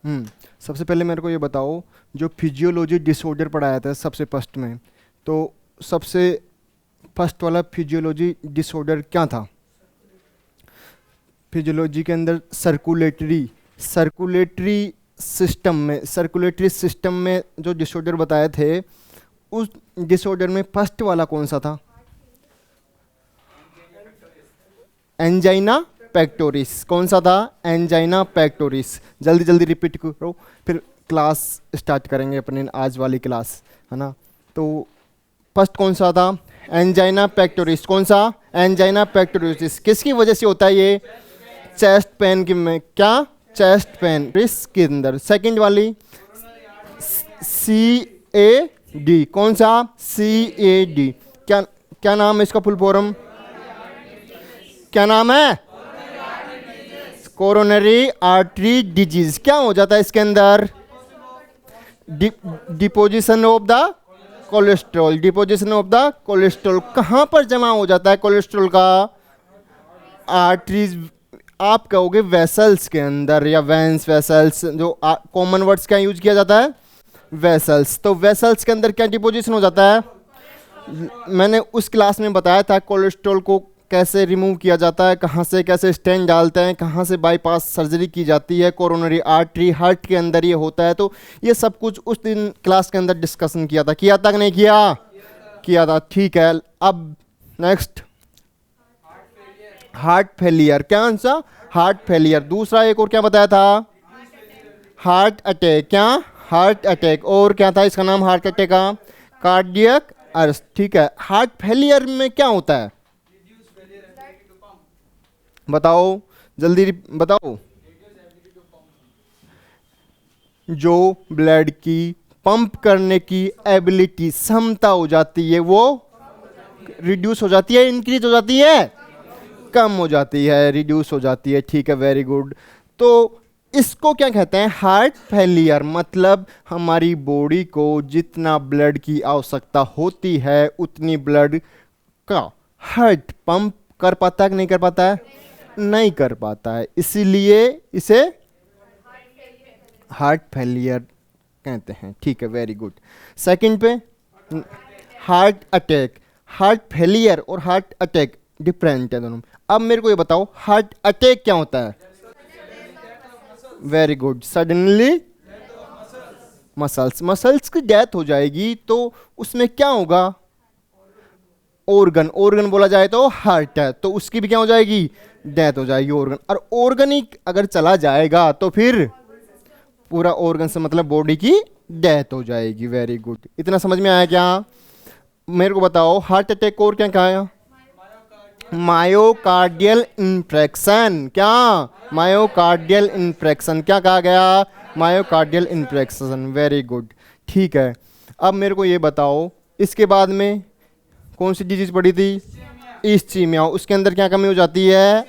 सबसे पहले मेरे को ये बताओ, जो फिजियोलॉजी डिसऑर्डर पढ़ाया था सबसे फर्स्ट में, तो सबसे फर्स्ट वाला फिजियोलॉजी डिसऑर्डर क्या था? फिजियोलॉजी के अंदर सर्कुलेटरी सिस्टम में जो डिसऑर्डर बताए थे, उस डिसऑर्डर में फर्स्ट वाला कौन सा था? Angina pectoris. कौन सा था? Angina pectoris. जल्दी जल्दी रिपीट करो, फिर क्लास स्टार्ट करेंगे अपने आज वाली क्लास, है ना। तो फर्स्ट कौन सा था? Angina pectoris. कौन सा? Angina pectoris. किसकी वजह से होता है ये? चेस्ट पेन की में क्या? चेस्ट पेन रिस्क के अंदर। सेकंड वाली CAD। कौन सा? CAD। क्या क्या नाम है इसका फुल फॉर्म? क्या नाम है? Coronary artery disease. क्या हो जाता है इसके अंदर? Deposition of the cholesterol. Deposition of the cholesterol. कहां पर जमा हो जाता है कोलेस्ट्रॉल का? आर्टरीज, आप कहोगे वेसल्स के अंदर या वेंस, वेसल्स, जो कॉमन वर्ड्स का यूज किया जाता है, वेसल्स। तो वेसल्स के अंदर क्या डिपोजिशन हो जाता है? मैंने उस क्लास में बताया था कोलेस्ट्रॉल को कैसे रिमूव किया जाता है, कहाँ से कैसे स्टेंट डालते हैं, कहाँ से बाईपास सर्जरी की जाती है, कोरोनरी आर्टरी हार्ट के अंदर ये होता है। तो ये सब कुछ उस दिन क्लास के अंदर डिस्कशन किया था। किया था कि नहीं किया? किया था। ठीक है, अब नेक्स्ट हार्ट फेलियर। क्या आंसर? Heart failure. दूसरा एक और क्या बताया था? Heart attack. क्या? Heart attack. और क्या था इसका नाम हार्ट अटैक का? Cardiac arrest. ठीक है, हार्ट फेलियर में क्या होता है बताओ, जल्दी बताओ। जो ब्लड की पंप करने की एबिलिटी, क्षमता हो जाती है, वो रिड्यूस हो जाती है, इंक्रीज हो जाती है, कम हो जाती है, रिड्यूस हो जाती है। ठीक है, वेरी गुड। तो इसको क्या कहते हैं? Heart failure. मतलब हमारी बॉडी को जितना ब्लड की आवश्यकता होती है उतनी ब्लड का हार्ट पंप कर पाता है कि नहीं कर पाता है? नहीं कर पाता है, इसीलिए इसे हार्ट फेलियर कहते हैं। ठीक है, वेरी गुड। सेकंड पे हार्ट अटैक। हार्ट फेलियर और हार्ट अटैक डिफरेंट है दोनों। अब मेरे को ये बताओ, हार्ट अटैक क्या होता है? वेरी गुड, सडनली मसल्स की डेथ हो जाएगी, तो उसमें क्या होगा? ऑर्गन बोला जाए तो हार्ट है, तो उसकी भी क्या हो जाएगी? डेथ हो जाएगी, ऑर्गन। और ऑर्गन ही अगर चला जाएगा तो फिर पूरा ऑर्गन से मतलब बॉडी की डेथ हो जाएगी। वेरी गुड, इतना समझ में आया क्या? मेरे को बताओ, हार्ट अटैक और क्या कहा? Myocardial infarction. क्या? Myocardial infarction. क्या कहा गया? मायोकार्डियल इंफ्रेक्शन। वेरी गुड, ठीक है। अब मेरे को ये बताओ, इसके बाद में कौन सी डिजीज पड़ी थी? इस्चीमिया। उसके अंदर क्या कमी हो जाती है?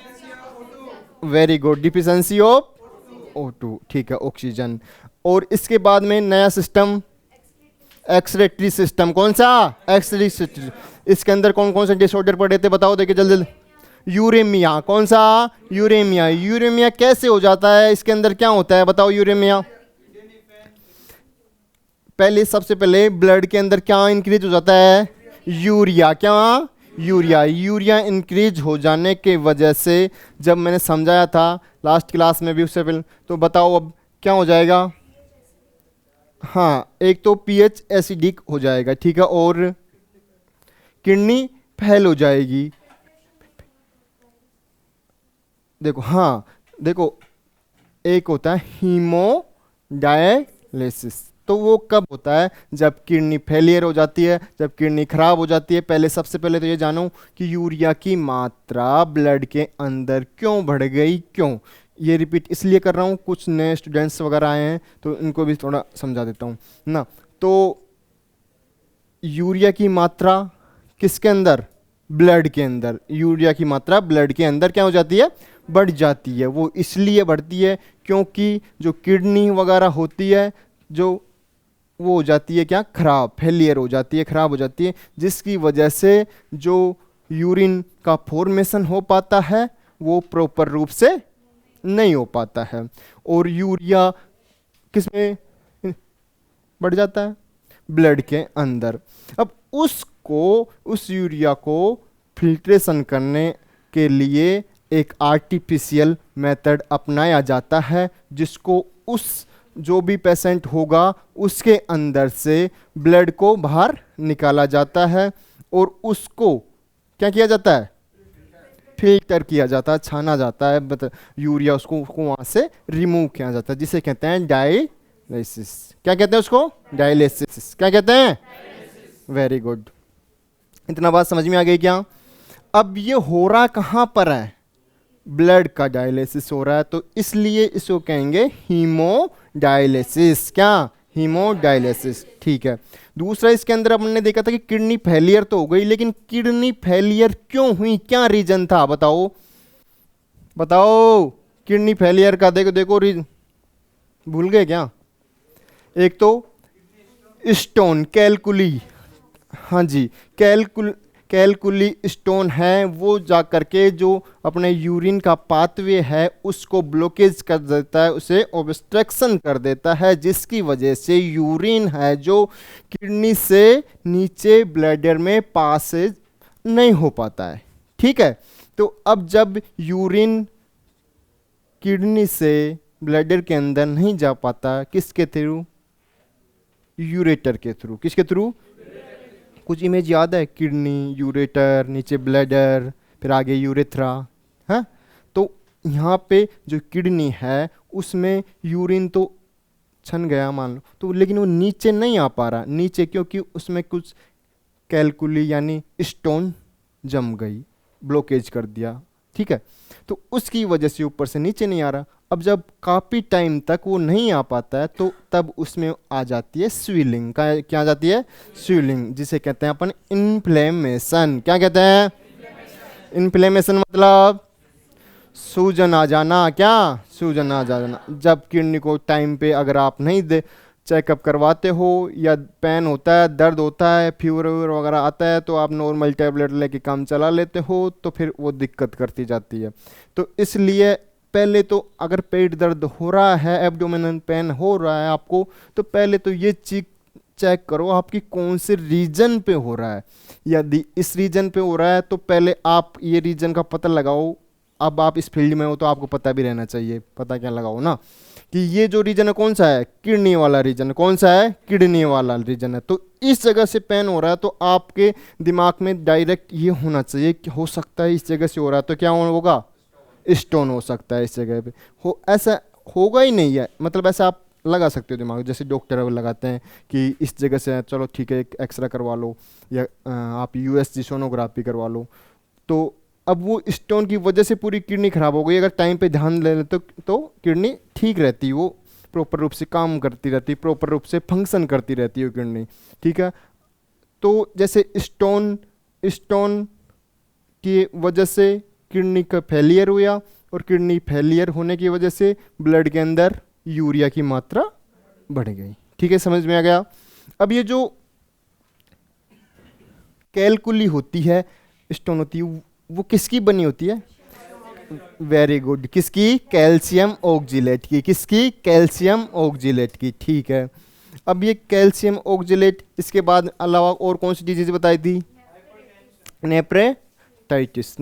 Very good, deficiency of O2। ठीक है, ऑक्सीजन। और इसके बाद में नया सिस्टम, एक्सरेटरी सिस्टम। कौन सा? एक्सरेटरी। इसके अंदर कौन कौन से डिसऑर्डर पड़े थे बताओ, देखिए जल्दी जल्दी। यूरेमिया। कौन सा? यूरेमिया। यूरेमिया कैसे हो जाता है? इसके अंदर क्या होता है बताओ? यूरेमिया पहले, सबसे पहले ब्लड के अंदर क्या इंक्रीज हो जाता है? यूरिया। क्या? यूरिया इंक्रीज हो जाने के वजह से, जब मैंने समझाया था लास्ट क्लास में भी उससे पहले, तो बताओ अब क्या हो जाएगा? हाँ, एक तो पीएच एसिडिक हो जाएगा, ठीक है, और किडनी फेल हो जाएगी। देखो, हाँ देखो, एक होता है हीमोडायलिसिस। तो वो कब होता है? जब किडनी फेलियर हो जाती है, जब किडनी खराब हो जाती है। पहले, सबसे पहले तो ये जानो कि यूरिया की मात्रा ब्लड के अंदर क्यों बढ़ गई, क्यों? ये रिपीट इसलिए कर रहा हूँ, कुछ नए स्टूडेंट्स वगैरह आए हैं तो इनको भी थोड़ा समझा देता हूँ ना। तो यूरिया की मात्रा किसके अंदर? ब्लड के अंदर। यूरिया की मात्रा ब्लड के अंदर क्या हो जाती है? बढ़ जाती है। वो इसलिए बढ़ती है क्योंकि जो किडनी वगैरह होती है, जो वो हो जाती है क्या? खराब, फेलियर हो जाती है, खराब हो जाती है, जिसकी वजह से जो यूरिन का फॉर्मेशन हो पाता है वो प्रॉपर रूप से नहीं हो पाता है। और यूरिया किसमें बढ़ जाता है? ब्लड के अंदर। अब उस यूरिया को फिल्ट्रेशन करने के लिए एक आर्टिफिशियल मेथड अपनाया जाता है, जिसको उस जो भी पेशेंट होगा उसके अंदर से ब्लड को बाहर निकाला जाता है और उसको क्या किया जाता है? फिल्टर किया जाता है, छाना जाता है, यूरिया उसको वहां से रिमूव किया जाता है, जिसे कहते हैं डायलिसिस। क्या कहते हैं उसको? डायलिसिस। क्या कहते हैं? Very good. इतना बात समझ में आ गई क्या? अब ये हो रहा कहां पर है? ब्लड का डायलिसिस हो रहा है, तो इसलिए इसको कहेंगे हीमोडायलिसिस। क्या? हीमोडायलिसिस। ठीक है। दूसरा, इसके अंदर हमने देखा था कि किडनी फेलियर तो हो गई, लेकिन किडनी फेलियर क्यों हुई? क्या रीजन था? बताओ बताओ। किडनी फेलियर का देखो देखो रीजन भूल गए क्या? एक तो स्टोन, कैलकुली। हाँ जी, कैलकुली स्टोन है, वो जा करके जो अपने यूरिन का पाथवे है उसको ब्लॉकेज कर देता है, उसे ऑब्स्ट्रक्शन कर देता है, जिसकी वजह से यूरिन है जो किडनी से नीचे ब्लैडर में पास नहीं हो पाता है। ठीक है। तो अब जब यूरिन किडनी से ब्लैडर के अंदर नहीं जा पाता, किसके थ्रू? यूरेटर के थ्रू। किसके थ्रू? कुछ इमेज याद है? किडनी, यूरेटर, नीचे ब्लैडर, फिर आगे यूरेथ्रा। हाँ, तो यहाँ पे जो किडनी है उसमें यूरिन तो छन गया मान लो, तो लेकिन वो नीचे नहीं आ पा रहा। नीचे क्योंकि उसमें कुछ कैलकुली यानी स्टोन जम गई, ब्लॉकेज कर दिया। ठीक है। तो उसकी वजह से ऊपर से नीचे नहीं आ रहा। अब जब काफ़ी टाइम तक वो नहीं आ पाता है तो तब उसमें आ जाती है स्वेलिंग। क्या आ जाती है? स्वेलिंग, जिसे कहते हैं अपन इन्फ्लेमेशन। क्या कहते हैं? इन्फ्लेमेशन मतलब सूजन आ जाना। क्या? सूजन आ जाना। जब किडनी को टाइम पे अगर आप नहीं दे चेकअप करवाते हो, या पेन होता है, दर्द होता है, फीवर वगैरह आता है, तो आप नॉर्मल टैबलेट लेके काम चला लेते हो, तो फिर वो दिक्कत करती जाती है। तो इसलिए पहले तो अगर पेट दर्द हो रहा है, एब्डोमिनल पेन हो रहा है आपको, तो पहले तो ये चेक करो आपकी कौन से रीजन पे हो रहा है। यदि इस रीजन पे हो रहा है तो पहले आप ये रीजन का पता लगाओ। अब आप इस फील्ड में हो तो आपको पता भी रहना चाहिए, पता क्या लगाओ ना, कि ये जो रीजन है कौन सा है? किडनी वाला रीजन। कौन सा है? किडनी वाला रीजन है। तो इस जगह से पेन हो रहा है तो आपके दिमाग में डायरेक्ट ये होना चाहिए कि हो सकता है इस जगह से हो रहा है, तो क्या होगा? स्टोन हो सकता है इस जगह पे। हो ऐसा होगा ही नहीं है, मतलब ऐसा आप लगा सकते हो दिमाग, जैसे डॉक्टर लगाते हैं कि इस जगह से है, चलो ठीक है एक एक्सरे करवा लो, या आप यूएसजी सोनोग्राफी करवा लो। तो अब वो स्टोन की वजह से पूरी किडनी खराब हो गई। अगर टाइम पे ध्यान ले तो किडनी ठीक रहती, वो प्रॉपर रूप से काम करती रहती, प्रॉपर रूप से फंक्शन करती रहती है किडनी। ठीक है। तो जैसे स्टोन की वजह से किडनी का फेलियर हुआ, और किडनी फेलियर होने की वजह से ब्लड के अंदर यूरिया की मात्रा बढ़ गई। ठीक है, समझ में आ गया? अब ये जो कैलकुली होती है, स्टोन होती है, वो किसकी बनी होती है? Very good. किसकी? कैल्शियम ऑक्जिलेट की। किसकी? कैल्शियम ऑक्जिलेट की। ठीक है। अब ये कैल्शियम ऑक्जिलेट, इसके बाद अलावा और कौन सी डिजीज बताई थी? नेफ्राइटिस।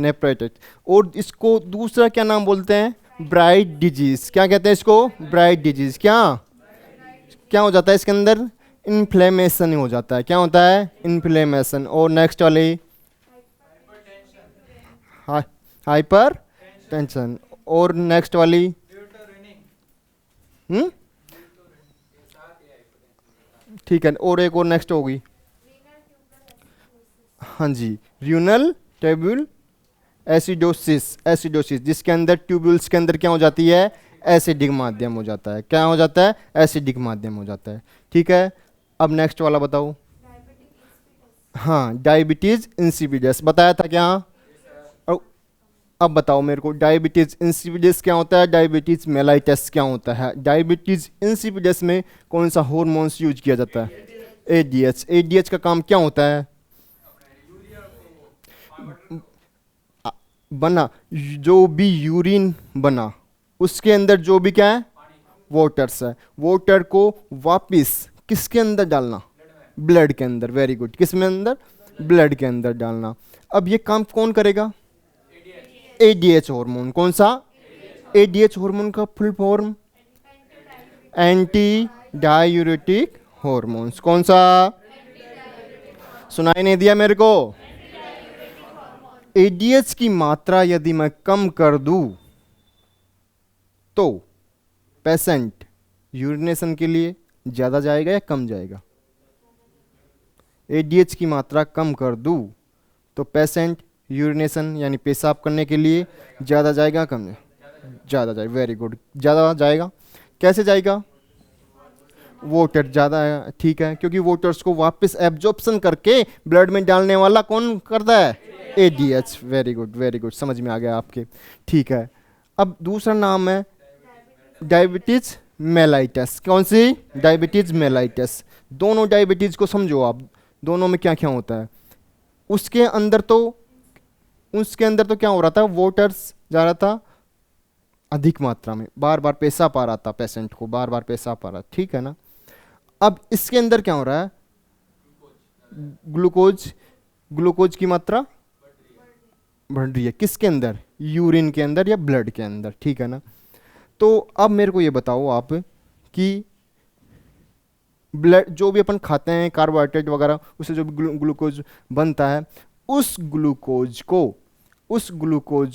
और इसको दूसरा क्या नाम बोलते हैं? Bright disease. क्या कहते हैं इसको? Bright disease. क्या क्या हो जाता है इसके अंदर? इन्फ्लेमेशन हो जाता है। क्या होता है? इन्फ्लेमेशन। और नेक्स्ट वाली हाइपर टेंशन। और नेक्स्ट वाली ठीक है, और एक और नेक्स्ट होगी। हाँ जी, रीनल ट्यूब्यूल एसिडोसिस, जिसके अंदर ट्यूब्यूल्स के अंदर क्या हो जाती है? एसिडिक माध्यम हो जाता है। क्या हो जाता है? एसिडिक माध्यम हो जाता है। ठीक है। अब नेक्स्ट वाला बताओ। हाँ, डायबिटीज इंसिपिडस बताया था क्या? अब बताओ मेरे को, डायबिटीज इंसिपिडस क्या होता है? डायबिटीज मेलाइटस क्या होता है? डायबिटीज इंसिपिडस में कौन सा हार्मोन्स यूज किया जाता है? एडीएच। एडीएच का काम क्या होता है? बना जो भी यूरिन बना उसके अंदर जो भी क्या है? वाटर्स है, वाटर को वापिस किसके अंदर डालना, ब्लड के अंदर, वेरी गुड, किस में अंदर, ब्लड के अंदर डालना। अब ये काम कौन करेगा, एडीएच हार्मोन, कौन सा, एडीएच हार्मोन का full form anti diuretic hormones, कौन सा, सुनाई नहीं दिया मेरे को, एडीएच की मात्रा यदि मैं कम कर दूं तो पेशेंट यूरिनेशन के लिए ज्यादा जाएगा या कम जाएगा, एडीएच की मात्रा कम कर दूं तो पेशेंट यूरिनेशन यानी पेशाब करने के लिए ज़्यादा जाएगा कम, ज़्यादा जाएगा, वेरी गुड, ज़्यादा जाएगा, कैसे जाएगा, वाटर ज़्यादा है, ठीक है, क्योंकि वाटर्स को वापस एब्जॉर्प्शन करके ब्लड में डालने वाला कौन करता है, ADH, very good very good, समझ में आ गया आपके, ठीक है। अब दूसरा नाम है डायबिटीज मेलाइटस, कौन सी, डायबिटीज मेलाइटस। दोनों डायबिटीज को समझो आप, दोनों में क्या क्या होता है, उसके अंदर तो क्या हो रहा था, वाटर्स जा रहा था अधिक मात्रा में, बार बार पेशाब आ रहा था, पेशेंट को बार बार पेशाब आ रहा, ठीक है ना। अब इसके अंदर क्या हो रहा है, ग्लूकोज की मात्रा बढ़ रही है, किसके अंदर, यूरिन के अंदर या ब्लड के अंदर, ठीक है ना। तो अब मेरे को ये बताओ आप कि ब्लड जो भी अपन खाते हैं कार्बोहाइड्रेट वगैरह, उससे जो भी ग्लूकोज बनता है, उस ग्लूकोज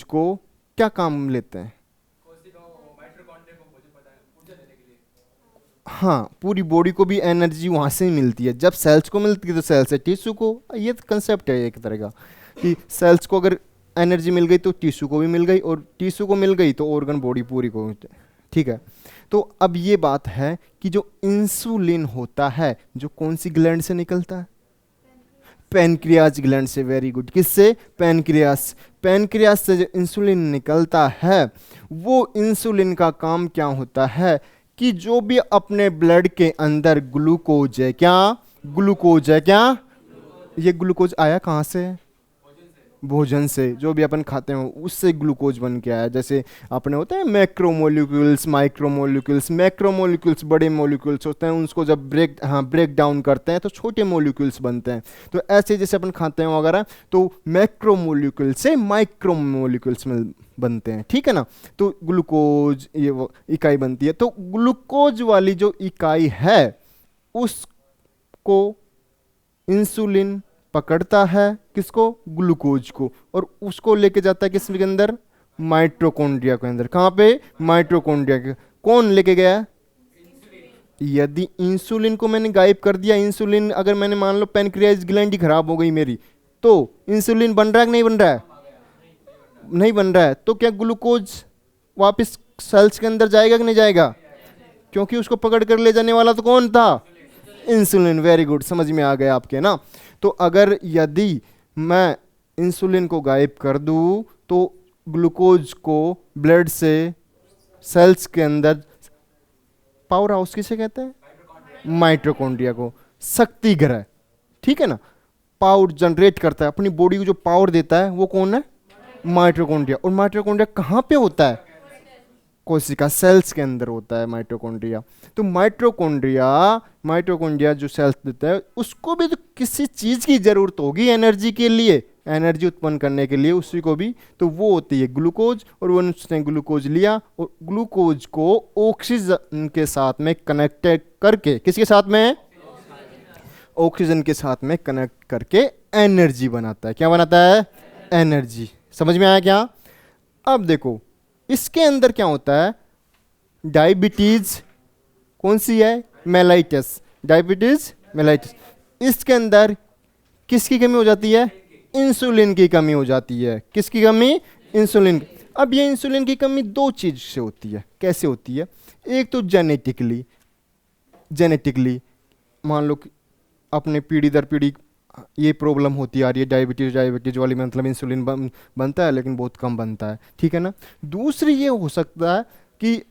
को क्या काम लेते हैं, हाँ, पूरी बॉडी को भी एनर्जी वहाँ से ही मिलती है, जब सेल्स को मिलती है तो सेल से टिश्यू को, ये कंसेप्ट है एक तरह का कि सेल्स को अगर एनर्जी मिल गई तो टिश्यू को भी मिल गई, और टिश्यू को मिल गई तो ऑर्गन बॉडी पूरी को, ठीक है। तो अब ये बात है कि जो इंसुलिन होता है जो कौन सी ग्लैंड से निकलता है, पैनक्रियाज ग्लैंड से, वेरी गुड, किससे, पैनक्रियाज से जो इंसुलिन निकलता है, वो इंसुलिन का काम क्या होता है कि जो भी अपने ब्लड के अंदर ग्लूकोज है, क्या, ये ग्लूकोज आया कहाँ से, भोजन से, जो भी अपन खाते हैं उससे ग्लूकोज बन के आया। जैसे अपने होते हैं मैक्रोमोलिक्यूल्स, माइक्रोमोलिक्यूल्स, मैक्रोमोलिक्यूल्स बड़े मोलिक्यूल्स होते हैं, उसको जब ब्रेक डाउन करते हैं तो छोटे मोलिक्यूल्स बनते हैं। तो ऐसे जैसे अपन खाते हैं वगैरह तो मैक्रोमोलिक्यूल से माइक्रोमोलिक्यूल्स में बनते हैं, ठीक है ना। तो ग्लूकोज ये इकाई बनती है, तो ग्लूकोज वाली जो इकाई है उसको इंसुलिन पकड़ता है, किसको, ग्लूकोज को, और उसको लेके जाता है किसके अंदर, माइटोकॉन्ड्रिया के अंदर, कहाँ पे, माइटोकॉन्ड्रिया के, कौन लेके गया, यदि इंसुलिन को मैंने गायब कर दिया, इंसुलिन अगर मैंने मान लो पैनक्रियाज ग्लैंड ही खराब हो गई मेरी, तो इंसुलिन बन रहा है कि नहीं बन रहा है, नहीं बन रहा है, तो क्या ग्लूकोज वापस सेल्स के अंदर जाएगा कि नहीं जाएगा, क्योंकि उसको पकड़ कर ले जाने वाला तो कौन था, इंसुलिन, वेरी गुड, समझ में आ गया आपके ना। तो अगर यदि मैं इंसुलिन को गायब कर दूं तो ग्लूकोज को ब्लड से सेल्स के अंदर, पावर हाउस किसे कहते हैं, माइटोकॉन्ड्रिया को, शक्ति ग्रह, ठीक है ना, पावर जनरेट करता है, अपनी बॉडी को जो पावर देता है वो कौन है, माइटोकॉन्ड्रिया। और माइटोकॉन्ड्रिया कहाँ पे होता है, कोशिका सेल्स के अंदर होता है माइटोकॉन्ड्रिया। तो माइटोकॉन्ड्रिया जो सेल्स देता है उसको भी तो किसी चीज़ की ज़रूरत होगी एनर्जी के लिए, एनर्जी उत्पन्न करने के लिए उसी को भी, तो वो होती है ग्लूकोज। और वो उसने ग्लूकोज लिया और ग्लूकोज को ऑक्सीजन के साथ में कनेक्ट करके, किसके साथ में, ऑक्सीजन के साथ में कनेक्ट करके एनर्जी बनाता है, क्या बनाता है, एनर्जी। समझ में आया क्या। अब देखो इसके अंदर क्या होता है, डायबिटीज कौन सी है, मेलाइटस, डायबिटीज मेलाइटस, इसके अंदर किसकी कमी हो जाती है, इंसुलिन की कमी हो जाती है, किसकी कमी, इंसुलिन। अब ये इंसुलिन की कमी दो चीज से होती है, कैसे होती है, एक तो जेनेटिकली मान लो अपने पीढ़ी दर पीढ़ी ये प्रॉब्लम होती आ रही है, डायबिटीज वाली, मतलब इंसुलिन बनता है लेकिन बहुत कम बनता है, ठीक है ना। दूसरी ये हो सकता है कि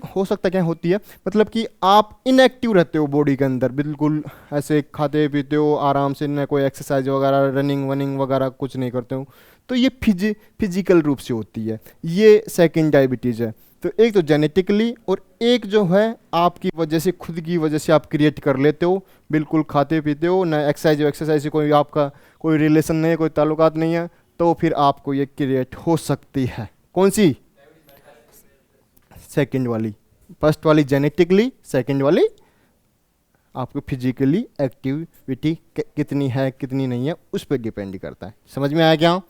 हो सकता है क्या होती है, मतलब कि आप इनएक्टिव रहते हो बॉडी के अंदर, बिल्कुल ऐसे खाते पीते हो आराम से, ना कोई एक्सरसाइज वगैरह रनिंग वनिंग वगैरह कुछ नहीं करते हो, तो ये फिजिकल रूप से होती है, ये सेकंड डायबिटीज़ है। तो एक तो जेनेटिकली, और एक जो है आपकी वजह से, खुद की वजह से आप क्रिएट कर लेते हो, बिल्कुल खाते पीते हो ना, एक्सरसाइज से कोई आपका कोई रिलेशन नहीं है, कोई ताल्लुकात नहीं है, तो फिर आपको ये क्रिएट हो सकती है। कौन सी? सेकंड वाली। फर्स्ट वाली जेनेटिकली, सेकंड वाली आपको फिजिकली एक्टिविटी कितनी है कितनी नहीं है उस पर डिपेंड करता है। समझ में आया क्या?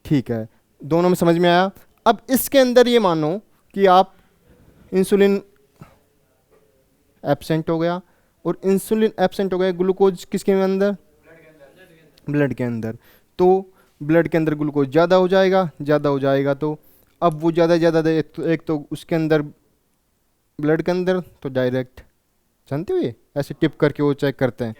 ठीक है, दोनों में समझ में आया। अब इसके अंदर ये मानो कि आप इंसुलिन एब्सेंट हो गया, और इंसुलिन एब्सेंट हो गया, ग्लूकोज किसके अंदर? ब्लड के अंदर। तो ब्लड के अंदर ग्लूकोज ज़्यादा हो जाएगा, ज़्यादा हो जाएगा तो अब वो ज़्यादा एक तो उसके अंदर ब्लड के अंदर तो डायरेक्ट, जानते हो ये ऐसे टिप करके वो चेक करते हैं,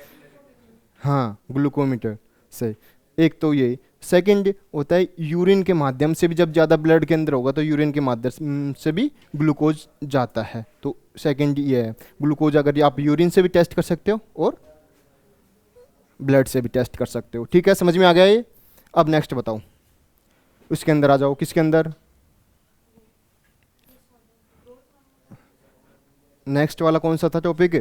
हाँ ग्लूकोमीटर से। एक तो ये, सेकंड होता है यूरिन के माध्यम से भी, जब ज़्यादा ब्लड के अंदर होगा तो यूरिन के माध्यम से भी ग्लूकोज जाता है। तो सेकंड ये है, ग्लूकोज अगर आप यूरिन से भी टेस्ट कर सकते हो और ब्लड से भी टेस्ट कर सकते हो। ठीक है, समझ में आ गया ये? अब नेक्स्ट बताओ, उसके अंदर आ जाओ। किसके अंदर? नेक्स्ट वाला कौन सा था टॉपिक?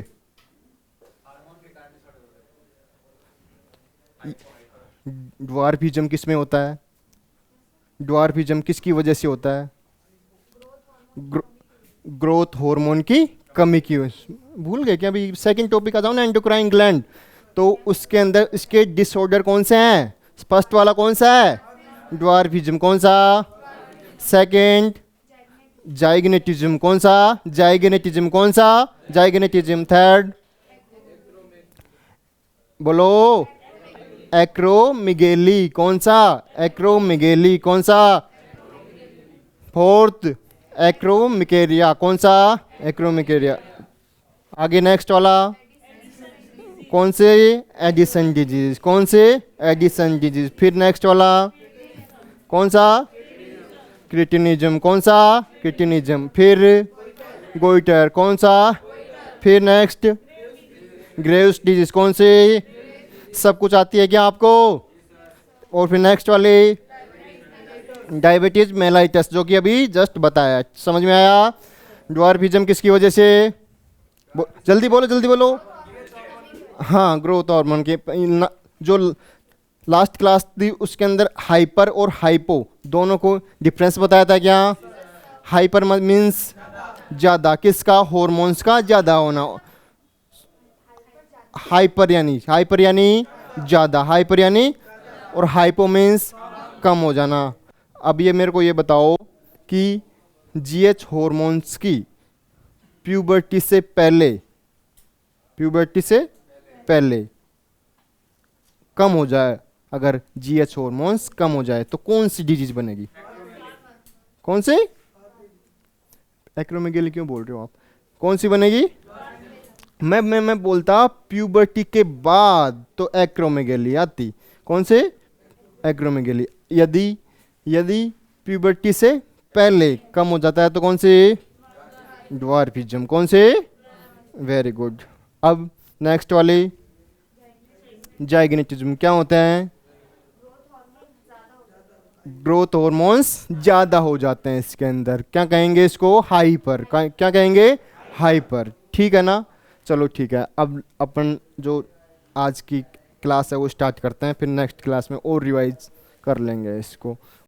ड्वार्फिज्म किस में होता है? ड्वार्फिज्म किसकी वजह से होता है? ग्रोथ हार्मोन की कमी की भूल गए क्या? अभी सेकंड टॉपिक आ जाओ ना, एंडोक्राइन ग्लैंड। तो उसके अंदर इसके डिसऑर्डर कौन से हैं? फर्स्ट वाला कौन सा है? ड्वार्फिज्म। कौन सा? सेकंड जाइगनेटिज्म। कौन सा? जाइगनेटिज्म। कौन सा? जाइगनेटिज्म। थर्ड बोलो, एक्रोमिगेली। कौन सा? एक्रोमिगेली। कौन सा? फोर्थ एक्रोमिकेरिया। कौन सा? एक्रोमिकेरिया। आगे नेक्स्ट वाला कौन से? Addison disease. कौन से? Addison disease. फिर नेक्स्ट वाला कौन सा? क्रिटिनिज्म। कौन सा? क्रिटिनिज्म। फिर गोइटर। कौन सा? फिर नेक्स्ट ग्रेव्स डिजीज। कौन से? सब कुछ आती है क्या आपको? और फिर नेक्स्ट वाले डायबिटीज मेलाइटस, जो कि अभी जस्ट बताया। समझ में आया? ड्वार्फिज्म किसकी वजह से? जल्दी बोलो, जल्दी बोलो। हाँ, ग्रोथ हार्मोन के। जो लास्ट क्लास थी उसके अंदर हाइपर और हाइपो दोनों को डिफरेंस बताया था क्या? हाइपर मीन्स ज़्यादा, किसका? हार्मोन्स का ज़्यादा होना। हाइपर यानी ज़्यादा, हाइपर यानी, और हाइपो मीन्स कम हो जाना। अब ये मेरे को ये बताओ कि जीएच हार्मोन्स की प्यूबर्टी से पहले कम हो जाए, अगर जीएच हार्मोन्स कम हो जाए तो कौन सी डिजीज बनेगी? कौन सी? एक्रोमेगेली क्यों बोल रहे हो आप? कौन सी बनेगी? मैं बोलता प्यूबर्टी के बाद तो एक्रोमेगेली आती। कौन से? एक्रोमेगेली। यदि प्यूबर्टी से पहले कम हो जाता है तो कौन से? ड्वार्फिज्म। कौन से? Very good. अब नेक्स्ट वाले जाइगनेटिज्म। क्या होता है? ग्रोथ हार्मोन्स ज़्यादा हो जाते हैं इसके अंदर। क्या कहेंगे इसको? हाइपर। क्या कहेंगे? हाइपर। ठीक है ना? चलो ठीक है, अब अपन जो आज की क्लास है वो स्टार्ट करते हैं, फिर नेक्स्ट क्लास में और रिवाइज कर लेंगे इसको।